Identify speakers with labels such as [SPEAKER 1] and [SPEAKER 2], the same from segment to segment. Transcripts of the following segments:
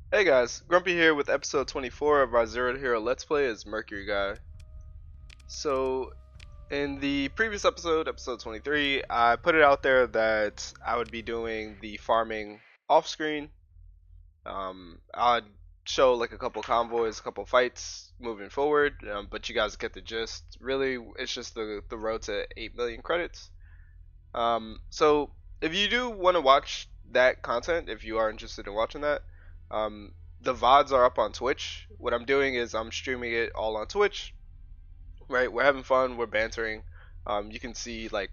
[SPEAKER 1] Hey guys, Grumpy here with episode 24 of our Zero to Hero Let's Play as Mercury Guy. So, in the previous episode, episode 23, I put it out there that I would be doing the farming off screen. I'd show like a couple convoys, a couple fights moving forward, but you guys get the gist. Really, it's just the road to 8 million credits. So, if you do want to watch that content, if you are interested in watching that, um, the VODs are up on Twitch. What I'm doing is I'm streaming it all on Twitch. Right, we're having fun, we're bantering. You can see like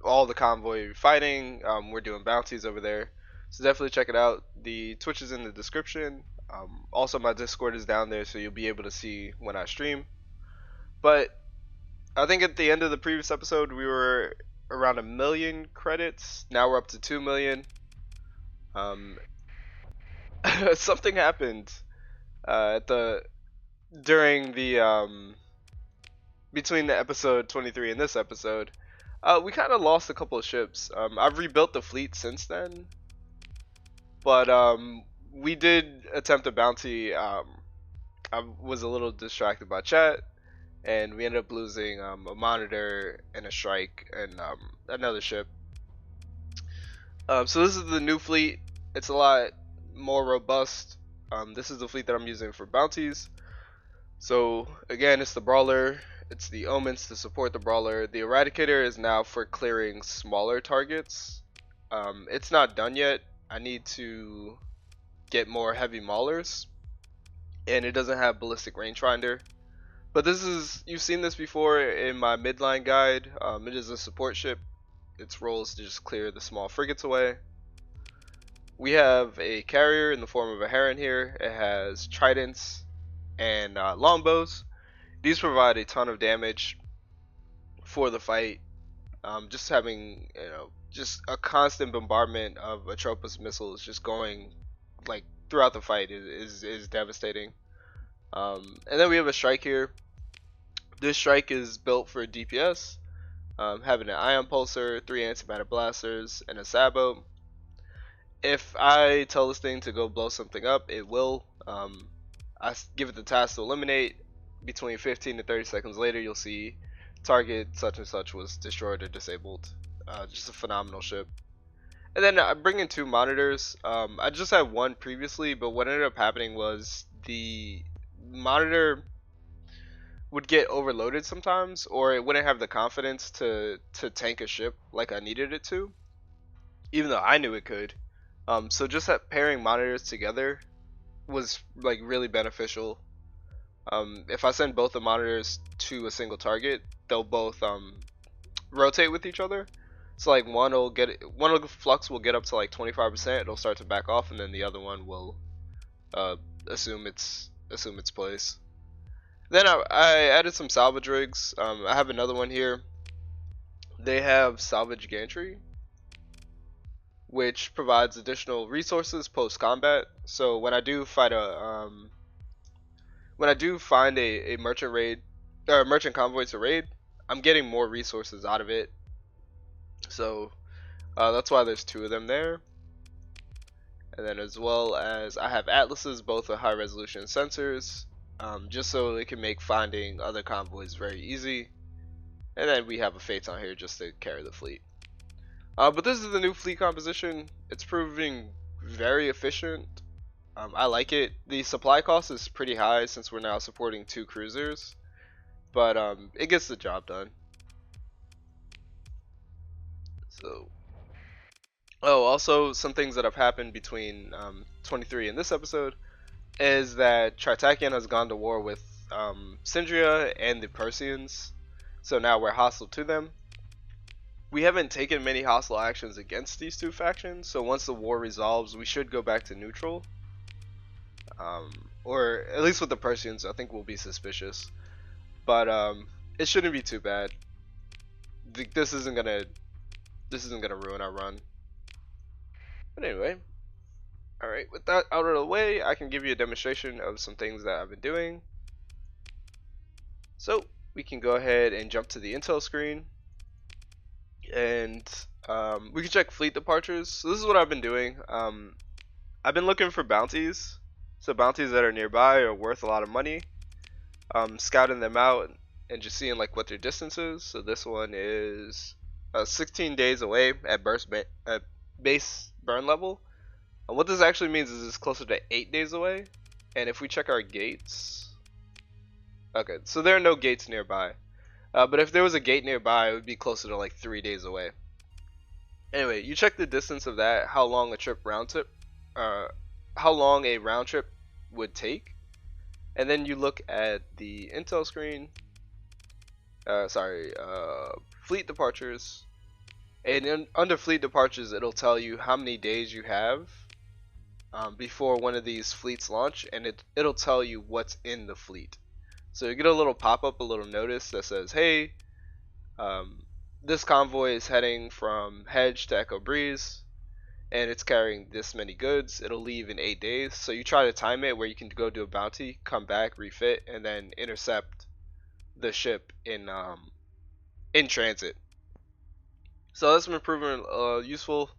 [SPEAKER 1] all the convoy fighting. We're doing bounties over there, so definitely check it out. The Twitch is in the description. Also, my Discord is down there, so you'll be able to see when I stream. But I think at the end of the previous episode, we were around 1 million credits. Now we're up to 2 million. Um, something happened at the during the between the episode 23 and this episode. We kind of lost a couple of ships. I've rebuilt the fleet since then, but we did attempt a bounty. I was a little distracted by chat, and we ended up losing a monitor and a strike and another ship. So this is the new fleet. It's a lot more robust. This is the fleet that I'm using for bounties. So again, it's the brawler. It's the omens to support the brawler. The eradicator is now for clearing smaller targets. It's not done yet. I need to get more heavy maulers, and it doesn't have ballistic rangefinder. But this is, you've seen this before in my midline guide. It is a support ship. Its role is to just clear the small frigates away. We have a carrier in the form of a heron here. It has tridents and longbows. These provide a ton of damage for the fight. Just having, just a constant bombardment of Atropos missiles just going like throughout the fight is devastating. And then we have a strike here. This strike is built for DPS, having an ion pulsar, 3 antimatter blasters, and a sabot. If I tell this thing to go blow something up, it will. I give it the task to eliminate. Between 15 to 30 seconds later, you'll see target such and such was destroyed or disabled. Just a phenomenal ship. And then I bring in 2 monitors. I just had one previously, but what ended up happening was the monitor would get overloaded sometimes, or it wouldn't have the confidence to tank a ship like I needed it to, even though I knew it could. So just pairing monitors together was like really beneficial. If I send both the monitors to a single target, they'll both rotate with each other. So like one of flux will get up to like 25%. It'll start to back off, and then the other one will assume its place. Then I added some salvage rigs. I have another one here. They have salvage gantry, which provides additional resources post combat. So when I do fight when I do find a merchant raid or a merchant convoy to raid, I'm getting more resources out of it. So that's why there's 2 of them there. And then as well as I have atlases, both with high resolution sensors, just so it can make finding other convoys very easy. And then we have a Phaeton here just to carry the fleet. But this is the new fleet composition. It's proving very efficient. I like it. The supply cost is pretty high since we're now supporting 2 cruisers, but it gets the job done. So, also some things that have happened between 23 and this episode is that Tritakian has gone to war with Syndria and the Persians, so now we're hostile to them. We haven't taken many hostile actions against these 2 factions, so once the war resolves, we should go back to neutral. Or at least with the Persians, I think we'll be suspicious, but it shouldn't be too bad. This isn't gonna ruin our run. But anyway, all right. With that out of the way, I can give you a demonstration of some things that I've been doing. So we can go ahead and jump to the intel screen, and we can check fleet departures. So this is what I've been doing. I've been looking for bounties So bounties that are nearby are worth a lot of money. Scouting them out and just seeing like what their distance is. So this one is 16 days away at at base burn level. And what this actually means is it's closer to 8 days away. And if we check our gates, okay, so there are no gates nearby. But if there was a gate nearby, it would be closer to like 3 days away. Anyway, you check the distance of that, how long how long a round trip would take, and then you look at the intel screen. Fleet departures, and under fleet departures, it'll tell you how many days you have before one of these fleets launch, and it'll tell you what's in the fleet. So you get a little pop-up, a little notice that says, "Hey, this convoy is heading from Hedge to Echo Breeze, and it's carrying this many goods. It'll leave in 8 days." So you try to time it where you can go do a bounty, come back, refit, and then intercept the ship in transit. So that's been proven useful.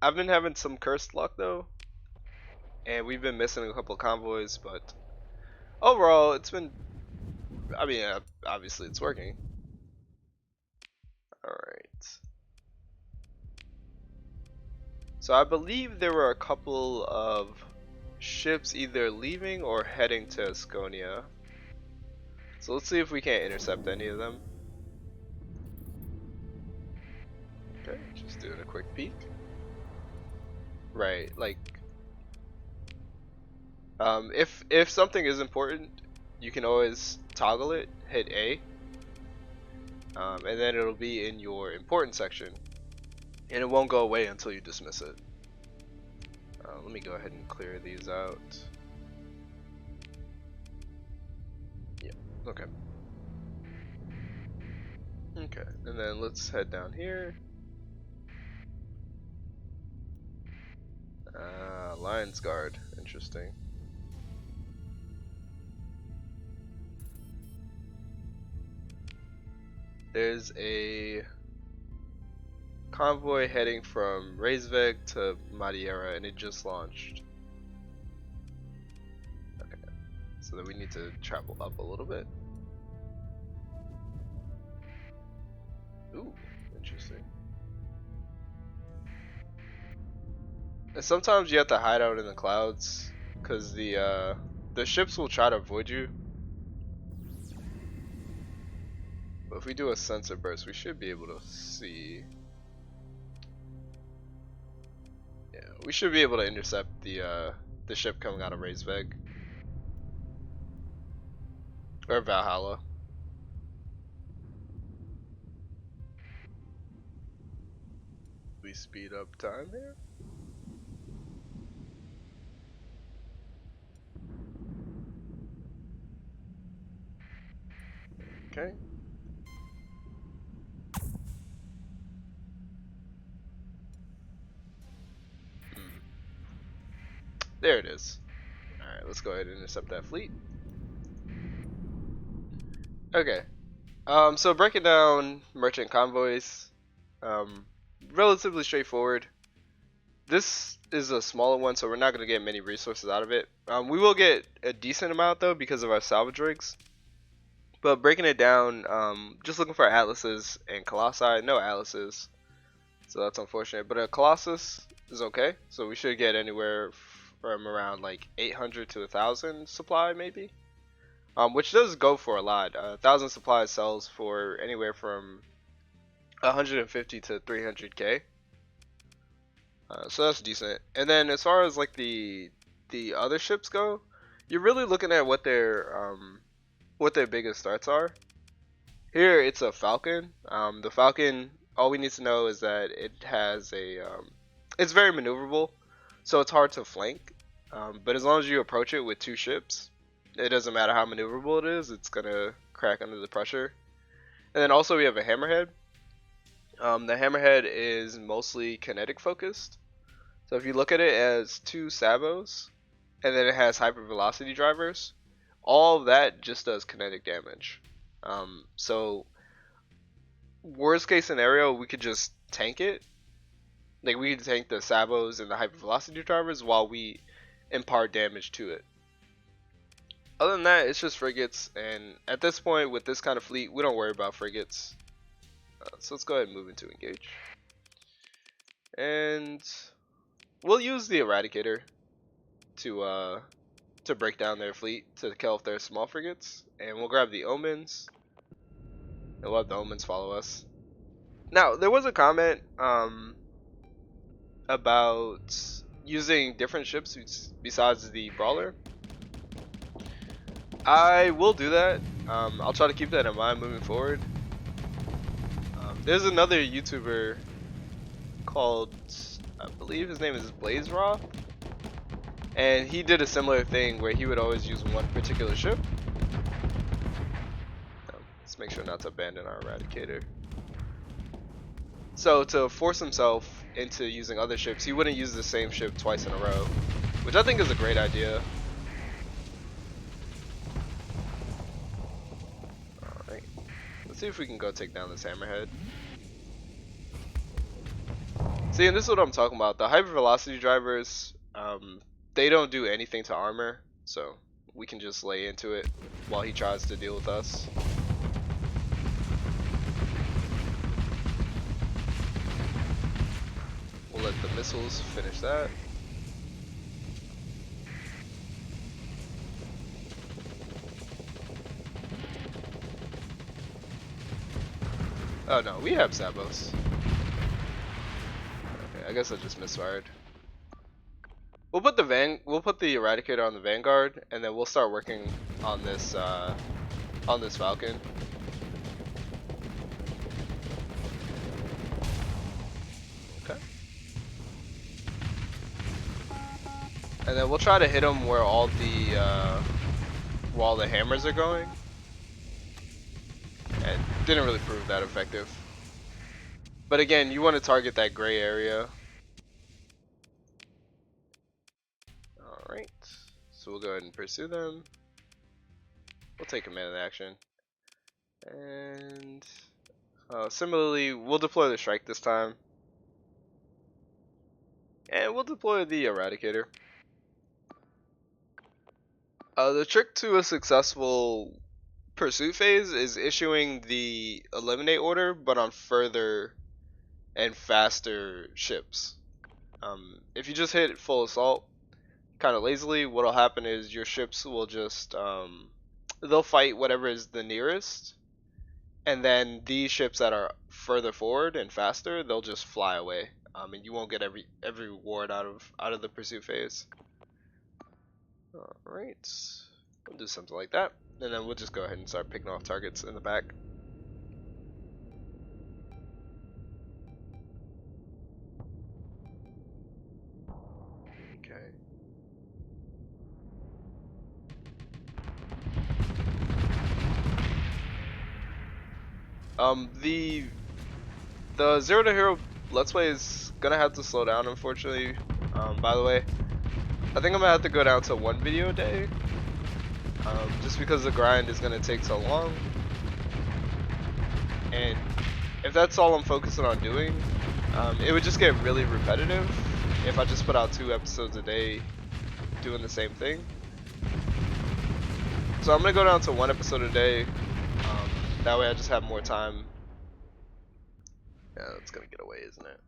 [SPEAKER 1] I've been having some cursed luck though, and we've been missing a couple of convoys, but overall it's been, I mean, obviously it's working. Alright. So I believe there were a couple of ships either leaving or heading to Asconia. So let's see if we can't intercept any of them. Okay, just doing a quick peek. Right, like, if something is important, you can always toggle it, hit A, and then it'll be in your important section, and it won't go away until you dismiss it. Let me go ahead and clear these out. Yeah, okay. Okay, and then let's head down here. Lion's Guard, interesting. There's a convoy heading from Reisweg to Madeira, and it just launched. Okay, so then we need to travel up a little bit. Ooh, interesting. And sometimes you have to hide out in the clouds, because the ships will try to avoid you. But if we do a sensor burst, we should be able to see. Yeah, we should be able to intercept the ship coming out of Reisweg or Valhalla. We speed up time here. Okay. There it is. Alright, let's go ahead and intercept that fleet. Okay. So breaking down merchant convoys, relatively straightforward. This is a smaller one, so we're not going to get many resources out of it. We will get a decent amount though because of our salvage rigs. But breaking it down, just looking for atlases and colossi. No atlases, so that's unfortunate. But a colossus is okay, so we should get anywhere from around like 800 to 1,000 supply maybe. Which does go for a lot. 1,000 supply sells for anywhere from 150 to 300k. So that's decent. And then as far as like the other ships go, you're really looking at what their biggest starts are. Here it's a Falcon. The Falcon, all we need to know is that it has it's very maneuverable, so it's hard to flank. But as long as you approach it with 2 ships, it doesn't matter how maneuverable it is, it's gonna crack under the pressure. And then also we have a Hammerhead. The Hammerhead is mostly kinetic focused. So if you look at it as 2 sabos, and then it has hypervelocity drivers, all of that just does kinetic damage. So worst case scenario, we could just tank it. Like we could tank the sabos and the hypervelocity drivers while we impart damage to it. Other than that, it's just frigates, and at this point with this kind of fleet, we don't worry about frigates. So let's go ahead and move into engage. And we'll use the Eradicator to break down their fleet, to kill off their small frigates, and we'll grab the Omens, and we'll have the Omens follow us. Now, there was a comment about using different ships besides the Brawler. I will do that. I'll try to keep that in mind moving forward. There's another YouTuber called, I believe his name is Blaze Raw, and he did a similar thing where he would always use one particular ship. Let's make sure not to abandon our Eradicator. So to force himself into using other ships, he wouldn't use the same ship twice in a row, which I think is a great idea. Alright, let's see if we can go take down this Hammerhead. See, and this is what I'm talking about. The hypervelocity drivers, they don't do anything to armor, so we can just lay into it while he tries to deal with us. We'll let the missiles finish that. Oh no, we have Sabos. Okay, I guess I just misfired. We'll put the Eradicator on the Vanguard, and then we'll start working on this Falcon. Okay. And then we'll try to hit them where all the hammers are going. And didn't really prove that effective. But again, you want to target that gray area. Alright, so we'll go ahead and pursue them. We'll take command in action. And similarly, we'll deploy the strike this time. And we'll deploy the Eradicator. The trick to a successful pursuit phase is issuing the eliminate order, but on further and faster ships. If you just hit full assault kind of lazily, what'll happen is your ships will just they'll fight whatever is the nearest, and then these ships that are further forward and faster, they'll just fly away, and you won't get every reward out of the pursuit phase. Alright, we'll do something like that, and then we'll just go ahead and start picking off targets in the back. Okay. The Zero to Hero Let's Play is gonna have to slow down, unfortunately. By the way, I think I'm gonna have to go down to 1 video a day, just because the grind is gonna take so long. And if that's all I'm focusing on doing, it would just get really repetitive if I just put out 2 episodes a day doing the same thing. So I'm gonna go down to 1 episode a day. That way I just have more time. Yeah, that's gonna get away, isn't it?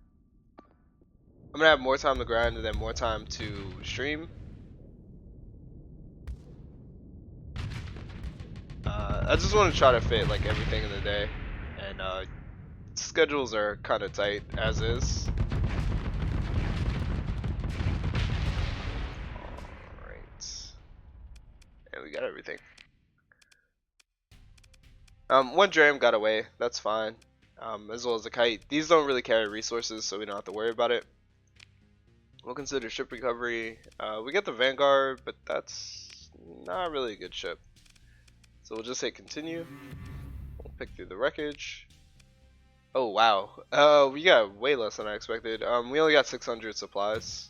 [SPEAKER 1] I'm gonna have more time to grind and then more time to stream. I just want to try to fit like everything in the day, and schedules are kind of tight as is. Alright, and we got everything. One dram got away, that's fine. As well as the kite. These don't really carry resources, so we don't have to worry about it. We'll consider ship recovery. We get the Vanguard, but that's not really a good ship. So we'll just hit continue. We'll pick through the wreckage. Oh wow, we got way less than I expected. We only got 600 supplies,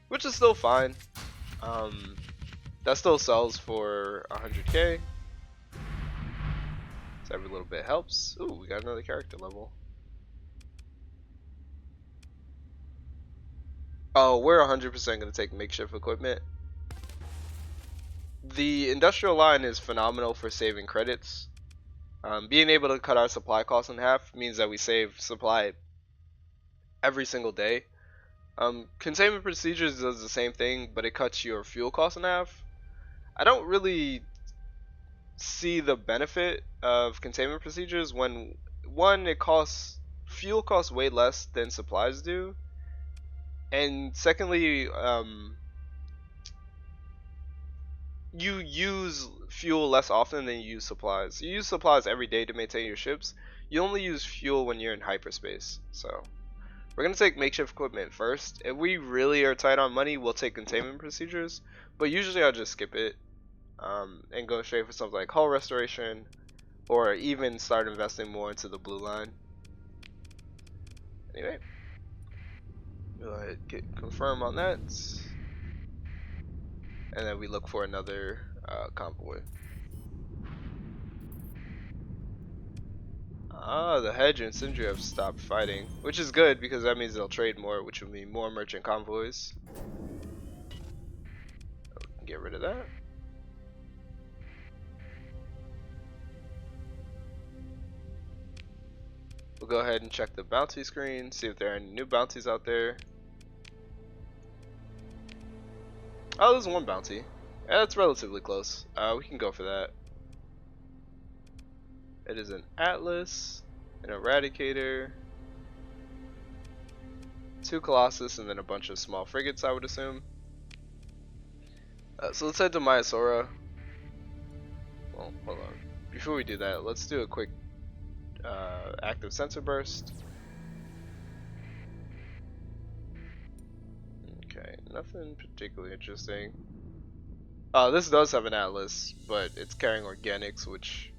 [SPEAKER 1] which is still fine. That still sells for 100k. So every little bit helps. Ooh, we got another character level. Oh, we're 100% going to take makeshift equipment. The industrial line is phenomenal for saving credits. Being able to cut our supply costs in half means that we save supply every single day. Containment procedures does the same thing, but it cuts your fuel costs in half. I don't really see the benefit of containment procedures when, one, fuel costs way less than supplies do, and secondly, you use fuel less often than you use supplies. You use supplies every day to maintain your ships. You only use fuel when you're in hyperspace. So we're gonna take makeshift equipment first. If we really are tight on money, we'll take containment procedures. But usually I'll just skip it and go straight for something like hull restoration, or even start investing more into the blue line. Anyway, go ahead confirm on that, and then we look for another convoy. Ah, the Hedge and Sindri have stopped fighting, which is good because that means they'll trade more, which will mean more merchant convoys. Get rid of that. We'll go ahead and check the bounty screen, see if there are any new bounties out there. Oh, there's one bounty. Yeah, that's relatively close. We can go for that. It is an Atlas, an Eradicator, 2 Colossus, and then a bunch of small frigates, I would assume. So let's head to Myasora. Well, hold on. Before we do that, let's do a quick active sensor burst. Okay, nothing particularly interesting. This does have an Atlas, but it's carrying organics, which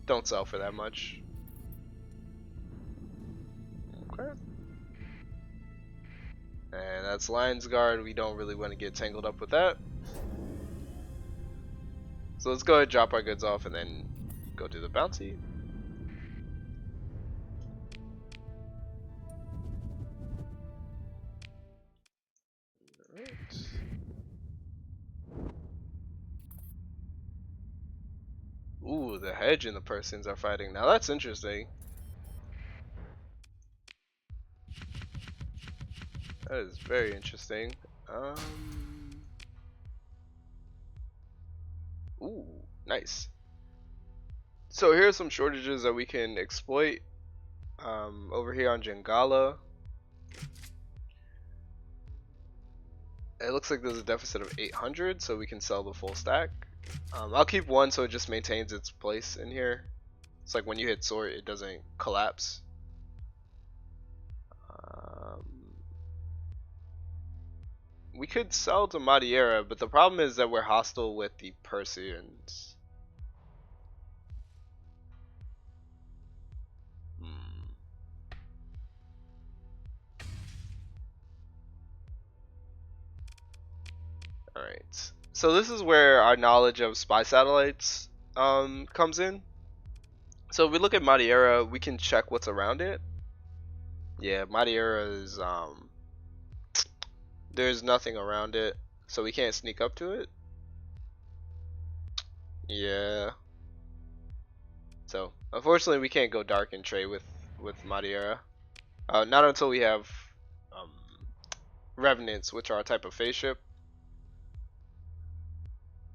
[SPEAKER 1] don't sell for that much. Okay. And that's Lion's Guard. We don't really want to get tangled up with that. So let's go ahead and drop our goods off and then go do the bounty. Alright. Ooh, the Hedge and the Persons are fighting. Now that's interesting. That is very interesting. Ooh, nice. So here's some shortages that we can exploit. Over here on Jangala, it looks like there's a deficit of 800, so we can sell the full stack. I'll keep one so it just maintains its place in here. It's like when you hit sort, it doesn't collapse. We could sell to Madeira, but the problem is that we're hostile with the Persians. Alright, so this is where our knowledge of spy satellites comes in. So if we look at Madeira, we can check what's around it. Yeah, Madeira is there's nothing around it, so we can't sneak up to it. Yeah. So unfortunately, we can't go dark and trade with Madeira. Not until we have Revenants, which are a type of phase ship.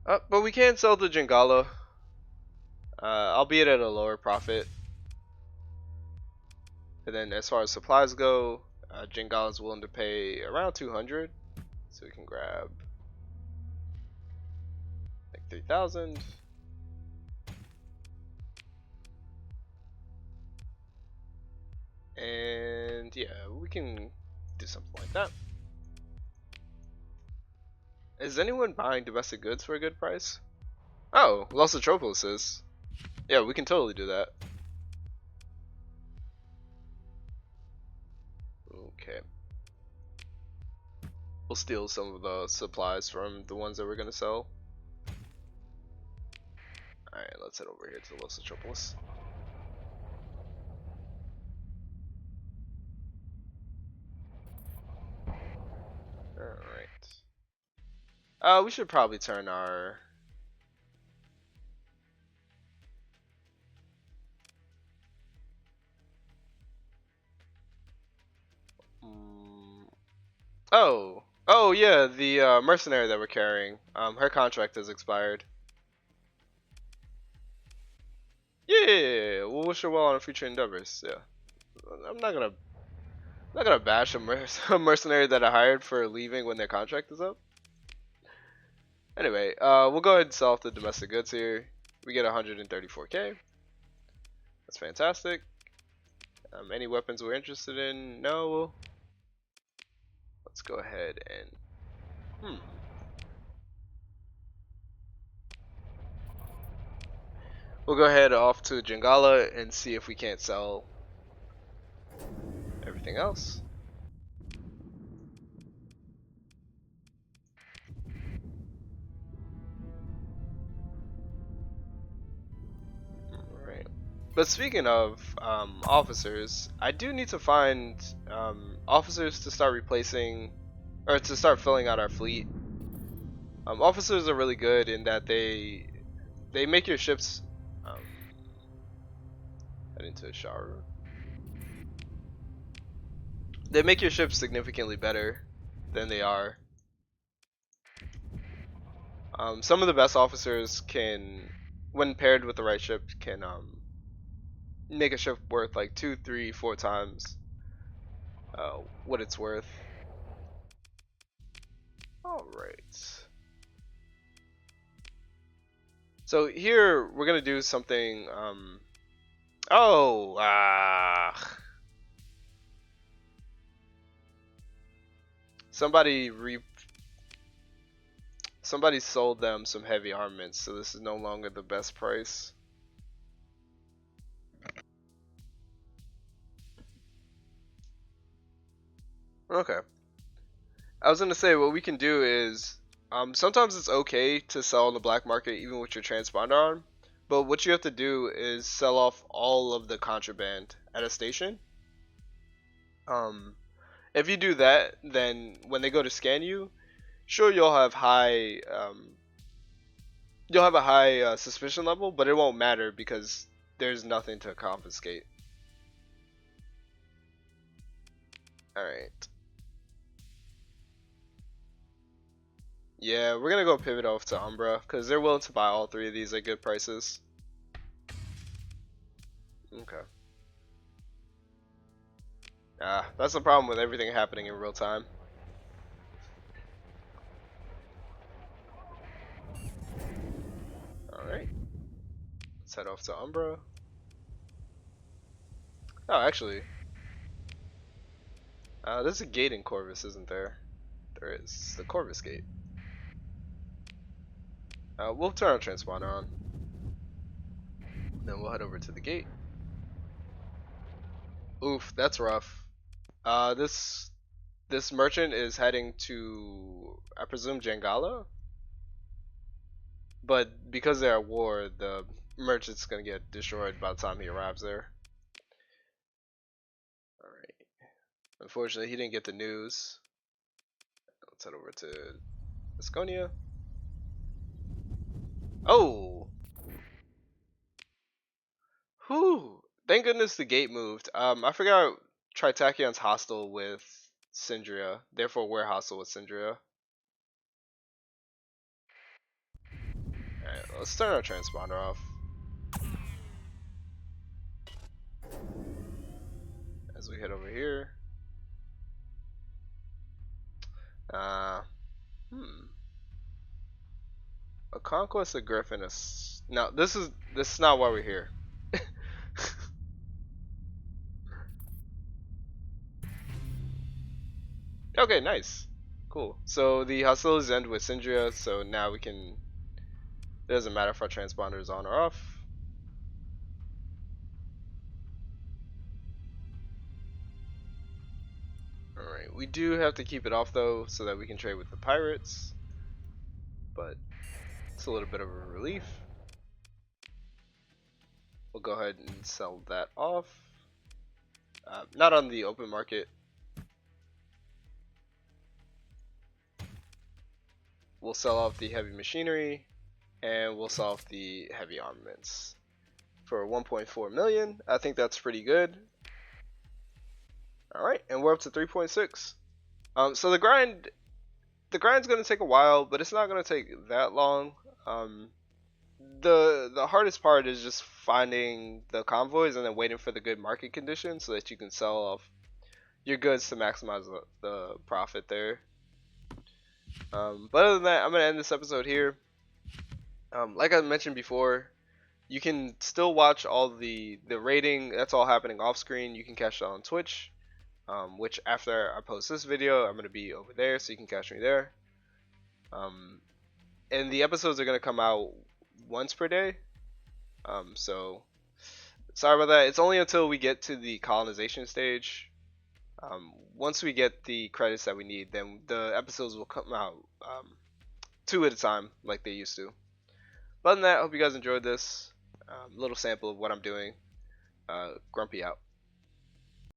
[SPEAKER 1] But we can sell to Jangala, albeit at a lower profit. And then as far as supplies go, Jangala is willing to pay around 200, so we can grab like 3,000. And yeah, we can do something like that. Is anyone buying domestic goods for a good price? Oh, Los Atropolis is. Yeah, we can totally do that. Okay. We'll steal some of the supplies from the ones that we're gonna sell. Alright, let's head over here to Los Atropolis. We should probably turn our. Oh yeah, the mercenary that we're carrying. Her contract has expired. Yeah, we'll wish her well on her future endeavors. Yeah, I'm not gonna bash a mercenary that I hired for leaving when their contract is up. Anyway, we'll go ahead and sell off the domestic goods here. We get 134k. That's fantastic. Any weapons we're interested in? No. Let's go ahead and. We'll go ahead off to Jingala and see if we can't sell everything else. Alright. But speaking of officers, I do need to find officers to start replacing, or to start filling out our fleet. Officers are really good in that they make your ships head into a shower. They make your ships significantly better than they are. Some of the best officers can, when paired with the right ship, can make a ship worth like 2, 3, 4 times what it's worth. Alright. So here we're gonna do something. Somebody somebody sold them some heavy armaments, so this is no longer the best price. Okay. I was gonna say what we can do is sometimes it's okay to sell on the black market even with your transponder on, but what you have to do is sell off all of the contraband at a station. If you do that, then when they go to scan you, sure you'll have a high suspicion level, but it won't matter because there's nothing to confiscate. Alright. Yeah, we're gonna go pivot off to Umbra because they're willing to buy all 3 of these at good prices. Okay. That's the problem with everything happening in real time. Alright. Let's head off to Umbra. Oh, actually. There's a gate in Corvus, isn't there? There is. It's the Corvus gate. We'll turn our transponder on. Then we'll head over to the gate. Oof, that's rough. This merchant is heading to, I presume, Jangala? But because they're at war, the merchant's gonna get destroyed by the time he arrives there. Alright. Unfortunately, he didn't get the news. Let's head over to Asconia. Oh! Whew! Thank goodness the gate moved. I forgot Tritachion's hostile with Syndria. Therefore, we're hostile with Syndria. Alright, let's turn our transponder off. As we head over here. A conquest of Griffin is no. This is not why we're here. Okay, nice, cool. So the hostilities end with Syndria, so now we can. It doesn't matter if our transponder is on or off. Alright, we do have to keep it off though, so that we can trade with the pirates. But it's a little bit of a relief. We'll go ahead and sell that off. Not on the open market. we'll sell off the heavy machinery, and we'll sell off the heavy armaments for 1.4 million. I think that's pretty good. All right, and we're up to 3.6. So the grind's gonna take a while, but it's not gonna take that long. Um, the hardest part is just finding the convoys and then waiting for the good market conditions so that you can sell off your goods to maximize the profit there. But other than that, I'm gonna end this episode here. Like I mentioned before, you can still watch all the rating. That's all happening off screen. You can catch it on Twitch, which after I post this video, I'm gonna be over there, so you can catch me there. And the episodes are gonna come out once per day. So sorry about that. It's only until we get to the colonization stage. Once we get the credits that we need, then the episodes will come out 2 at a time like they used to. But other than that, I hope you guys enjoyed this little sample of what I'm doing. Grumpy out.